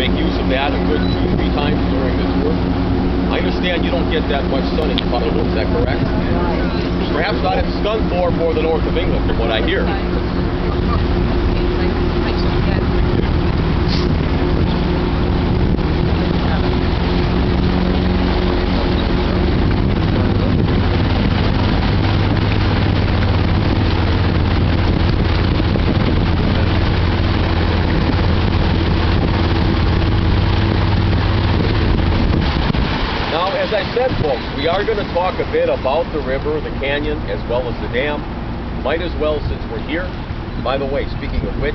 make use of that a good 2-3 times during the tour. I understand you don't get that much sun in Puddleville, is that correct? Perhaps not at Scunthorpe or the north of England, from what I hear. As I said, folks, we are going to talk a bit about the river, the canyon, as well as the dam. Might as well, since we're here. By the way, speaking of which,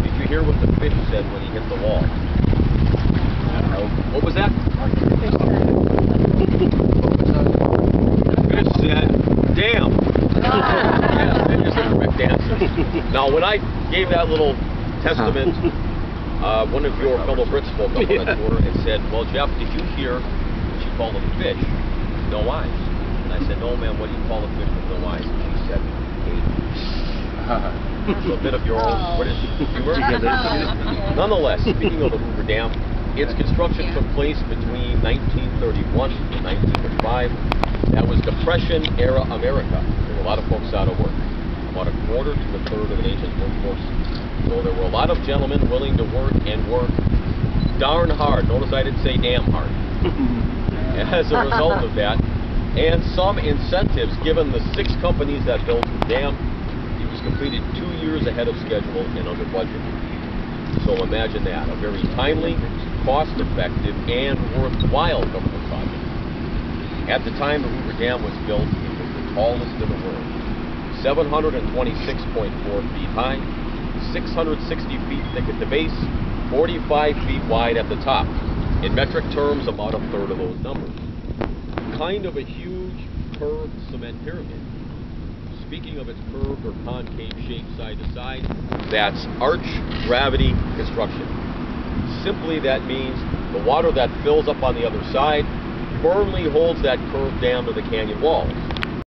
did you hear what the fish said when he hit the wall? What was that? The fish said, "Damn." Yeah, that is the correct answer. Now, when I gave that little testament, one of your fellow Brits spoke up on that tour and said, "Well, Jeff, did you hear call them fish, no eyes?" And I said, "No, ma'am, what do you call a fish with no eyes?" And she said, "Hey." So a bit of your own British humor. Nonetheless, speaking of the Hoover Dam, its construction took place between 1931 and 1935. That was Depression-era America. There were a lot of folks out of work. About a quarter to a third of the nation's workforce. So there were a lot of gentlemen willing to work and work darn hard. Notice I didn't say damn hard. As a result of that, and some incentives given the 6 companies that built the dam, it was completed 2 years ahead of schedule and under budget. So imagine that, a very timely, cost-effective, and worthwhile government project. At the time the Hoover Dam was built, it was the tallest in the world. 726.4 feet high, 660 feet thick at the base, 45 feet wide at the top. In metric terms, about a third of those numbers. Kind of a huge curved cement pyramid. Speaking of its curved or concave shape side to side, that's arch gravity construction. Simply that means the water that fills up on the other side firmly holds that curved dam to the canyon walls.